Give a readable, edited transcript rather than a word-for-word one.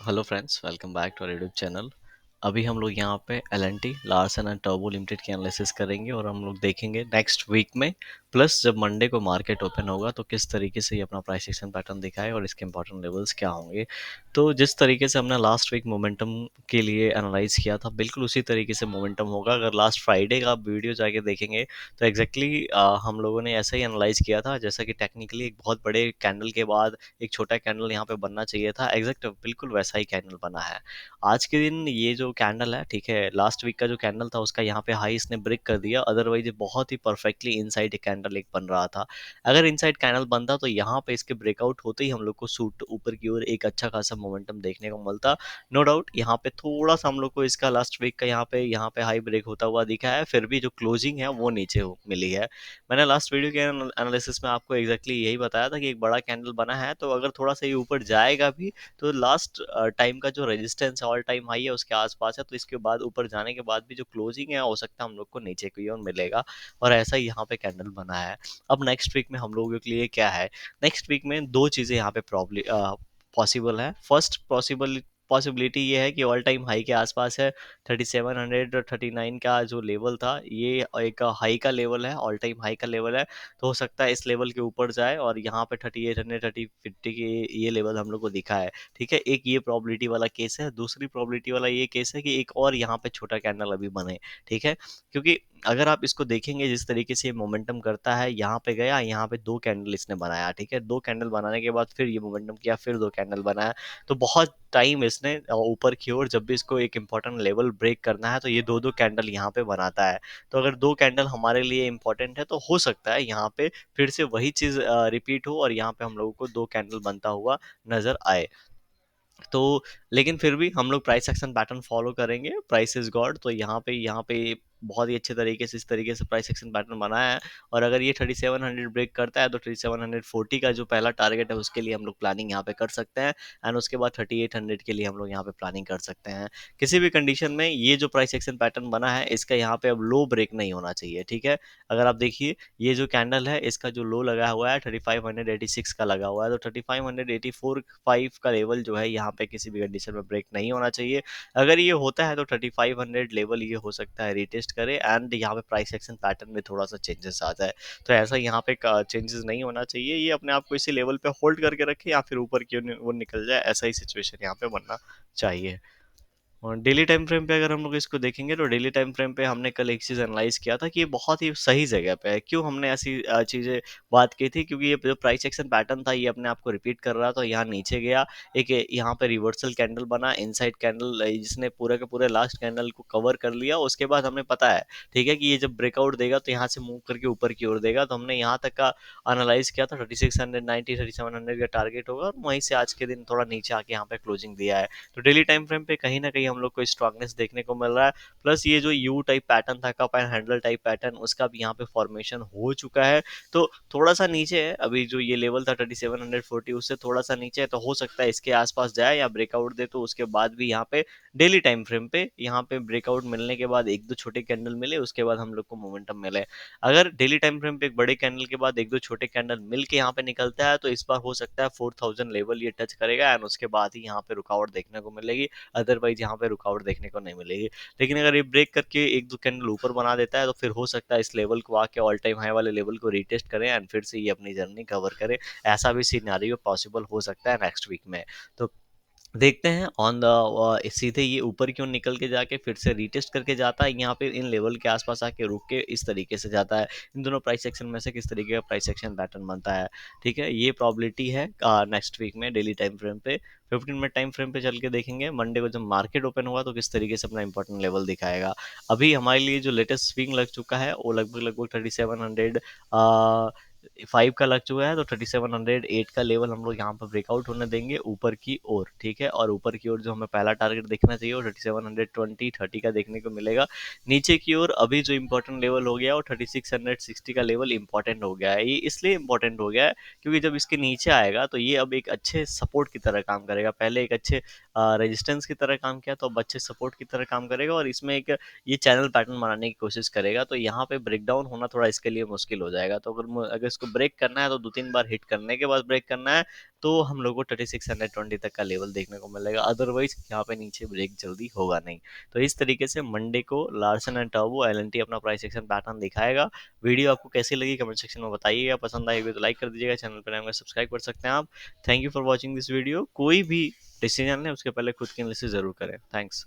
Hello friends, welcome back to our YouTube channel. अभी हम लोग यहाँ पे एल&टी लार्सन एंड टर्बो लिमिटेड की एनालिसिस करेंगे और हम लोग देखेंगे नेक्स्ट वीक में प्लस जब मंडे को मार्केट ओपन होगा तो किस तरीके से ये अपना प्राइस एक्शन पैटर्न दिखाए और इसके इंपॉर्टेंट लेवल्स क्या होंगे। तो जिस तरीके से हमने लास्ट वीक मोमेंटम के लिए एनालाइज किया था, बिल्कुल उसी तरीके से मोमेंटम होगा। अगर लास्ट फ्राइडे का आप वीडियो जाके देखेंगे तो एग्जैक्टली हम लोगों ने ऐसा ही एनालाइज किया था, जैसा कि टेक्निकली एक बहुत बड़े कैंडल के बाद एक छोटा कैंडल यहाँ पे बनना चाहिए था। एग्जैक्ट बिल्कुल वैसा ही कैंडल बना है आज के दिन। ये जो कैंडल है, ठीक है, लास्ट वीक का जो कैंडल था उसका यहाँ पे हाई इसने ब्रेक कर दिया। अदरवाइज ये बहुत ही परफेक्टली इनसाइड कैंडल एक बन रहा था। अगर इनसाइड कैंडल बनता तो यहाँ पे इसके ब्रेकआउट होते ही हम लोग को सूट ऊपर की ओर एक अच्छा खासा मोमेंटम देखने को मिलता। नो डाउट यहाँ पे थोड़ा सा हम लोग को इसका लास्ट वीक का यहाँ पे हाई ब्रेक होता हुआ दिखा है, फिर भी जो क्लोजिंग है वो नीचे मिली है। मैंने लास्ट वीडियो के एनालिसिस में आपको एग्जैक्टली यही बताया था कि एक बड़ा कैंडल बना है, तो अगर थोड़ा सा ये ऊपर जाएगा भी तो लास्ट टाइम का जो रेजिस्टेंस है, ऑल टाइम हाई है, उसके आसपास है। तो इसके बाद ऊपर जाने के बाद भी जो क्लोजिंग है हो सकता है हम लोग को नीचे की ओर मिलेगा। और ऐसा ही यहाँ पे कैंडल बना है। अब नेक्स्ट वीक में हम लोगों के लिए क्या है, नेक्स्ट वीक में दो चीज़ें यहाँ पे प्रॉब्लम पॉसिबल है। फर्स्ट पॉसिबिलिटी ये है कि ऑल टाइम हाई के आसपास है 3700 और 39 का जो लेवल था, ये एक हाई का लेवल है, ऑल टाइम हाई का लेवल है। तो हो सकता है इस लेवल के ऊपर जाए और यहाँ पे 3800 3050 के ये लेवल हम लोग को दिखा है। ठीक है, एक ये प्रॉबिलिटी वाला केस है। दूसरी प्रॉबिलिटी वाला ये केस है कि एक और यहाँ पे छोटा कैंडल अभी बने। ठीक है, क्योंकि अगर आप इसको देखेंगे जिस तरीके से ये मोमेंटम करता है, यहाँ पे गया, यहाँ पे दो कैंडल इसने बनाया। ठीक है, दो कैंडल बनाने के बाद फिर ये मोमेंटम किया, फिर दो कैंडल बनाया। तो बहुत टाइम इसने ऊपर की ओर, जब भी इसको एक इंपॉर्टेंट लेवल ब्रेक करना है तो ये दो दो कैंडल यहाँ पे बनाता है। तो अगर दो कैंडल हमारे लिए इंपॉर्टेंट है तो हो सकता है यहाँ पे फिर से वही चीज़ रिपीट हो और यहाँ पे हम लोगों को दो कैंडल बनता हुआ नजर आए। तो लेकिन फिर भी हम लोग प्राइस एक्शन पैटर्न फॉलो करेंगे, प्राइस इज गॉड। तो यहाँ पे बहुत ही अच्छे तरीके से इस तरीके से प्राइस एक्शन पैटर्न बनाया है। और अगर ये 3700 ब्रेक करता है तो 3740 का जो पहला टारगेट है उसके लिए हम लोग प्लानिंग यहाँ पे कर सकते हैं। एंड उसके बाद 3800 के लिए हम लोग यहाँ पे प्लानिंग कर सकते हैं। किसी भी कंडीशन में ये जो प्राइस एक्शन पैटर्न बना है इसका यहाँ पे अब लो ब्रेक नहीं होना चाहिए। ठीक है, अगर आप देखिए ये जो कैंडल है इसका जो लो लगा हुआ है 3586 का लगा हुआ है, तो 3584 5 का लेवल जो है यहाँ पे किसी भी कंडीशन में ब्रेक नहीं होना चाहिए। अगर ये होता है तो 3500 लेवल ये हो सकता है रीटेस्ट करे एंड यहाँ पे प्राइस एक्शन पैटर्न में थोड़ा सा चेंजेस आ जाए। तो ऐसा यहाँ पे चेंजेस नहीं होना चाहिए, ये अपने आप को इसी लेवल पे होल्ड करके रखे या फिर ऊपर की ओर वो निकल जाए, ऐसा ही सिचुएशन यहाँ पे बनना चाहिए। और डेली टाइम फ्रेम पे अगर हम लोग इसको देखेंगे तो डेली टाइम फ्रेम पे हमने कल एक चीज़ एनालाइज किया था कि ये बहुत ही सही जगह पे है। क्यों हमने ऐसी चीज़ें बात की थी, क्योंकि ये जो प्राइस एक्शन पैटर्न था ये अपने आप को रिपीट कर रहा था। यहाँ नीचे गया, एक यहाँ पे रिवर्सल कैंडल बना, इनसाइड कैंडल जिसने पूरे के पूरे लास्ट कैंडल को कवर कर लिया। उसके बाद हमें पता है, ठीक है, कि ये जब ब्रेकआउट देगा तो यहाँ से मूव करके ऊपर की ओर देगा। तो हमने यहाँ तक का एनालाइज किया था 3690 3700 का टारगेट होगा, और वहीं से आज के दिन थोड़ा नीचे आके यहाँ पे क्लोजिंग दिया है। तो डेली टाइम फ्रेम पे कहीं ना कहीं हम लोग को स्ट्रांगनेस देखने को मिल रहा है। प्लस ये जो यू टाइप पैटर्न था, cup and handle type pattern, उसका भी यहाँ पे फॉर्मेशन हो चुका है। तो थोड़ा सा नीचे है अभी, जो ये लेवल था 3740 उससे थोड़ा सा नीचे है। तो हो सकता है इसके आसपास जाए या ब्रेकआउट दे, तो उसके बाद भी यहाँ पे डेली टाइम फ्रेम पे यहाँ पे ब्रेकआउट मिलने के बाद एक दो छोटे कैंडल मिले, उसके बाद हम लोग को मोमेंटम मिले। अगर डेली टाइम फ्रेम पे एक बड़े कैंडल के बाद एक दो छोटे कैंडल मिल के यहाँ पे निकलता है तो इस बार हो सकता है 4000 लेवल ये टच करेगा एंड उसके बाद ही यहाँ पे रुकावट देखने को मिलेगी। अदरवाइज यहाँ पे रुकावट देखने को नहीं मिलेगी। लेकिन अगर ये ब्रेक करके एक दो कैंडल ऊपर बना देता है तो फिर हो सकता है इस लेवल को आके ऑल टाइम हाई वाले लेवल को रीटेस्ट करें एंड फिर से ये अपनी जर्नी कवर करे। ऐसा भी सिनेरियो पॉसिबल हो सकता है नेक्स्ट वीक में। तो देखते हैं ऑन द सीधे ये ऊपर क्यों निकल के जाके फिर से रीटेस्ट करके जाता है, यहाँ पे इन लेवल के आसपास आके रुक के इस तरीके से जाता है। इन दोनों प्राइस सेक्शन में से किस तरीके का प्राइस सेक्शन पैटर्न बनता है। ठीक है, ये प्रॉबिलिटी है नेक्स्ट वीक में डेली टाइम फ्रेम पे। 15 मिनट टाइम फ्रेम पे चल के देखेंगे मंडे को जब मार्केट ओपन होगा तो किस तरीके से अपना इंपॉर्टेंट लेवल दिखाएगा। अभी हमारे लिए जो लेटेस्ट स्विंग लग चुका है वो लगभग लगभग 3700 5 का लग चुका है। तो 3708 का लेवल हम लोग यहाँ पर ब्रेकआउट होने देंगे ऊपर की ओर। ठीक है, और ऊपर की ओर जो हमें पहला टारगेट देखना चाहिए वो 3720 30 का देखने को मिलेगा। नीचे की ओर अभी जो इंपॉर्टेंट लेवल हो गया वो 3660 का लेवल इंपॉर्टेंट हो गया है। ये इसलिए इंपॉर्टेंट हो गया है क्योंकि जब इसके नीचे आएगा तो ये अब एक अच्छे सपोर्ट की तरह काम करेगा। पहले एक अच्छे रेजिस्टेंस की तरह काम किया, तो अब अच्छे सपोर्ट की तरह काम करेगा और इसमें एक ये चैनल पैटर्न बनाने की कोशिश करेगा। तो यहाँ पे ब्रेकडाउन होना थोड़ा इसके लिए मुश्किल हो जाएगा। तो अगर इसको ब्रेक करना है तो 2-3 बार हिट करने के बाद ब्रेक करना है, तो हम लोग को 3620 तक का लेवल देखने को मिलेगा। अदरवाइज यहाँ पे नीचे ब्रेक जल्दी होगा नहीं। तो इस तरीके से मंडे को लार्सन एंड टर्बो एलएनटी अपना प्राइस एक्शन पैटर्न दिखाएगा। वीडियो आपको कैसी लगी कमेंट सेक्शन में बताइएगा, पसंद आई तो लाइक कर दीजिएगा, चैनल पर नए सब्सक्राइब कर सकते हैं आप। Thank you for watching this video. कोई भी डिसीजन लें उसके पहले खुद की एनालिसिस जरूर करें। थैंक्स।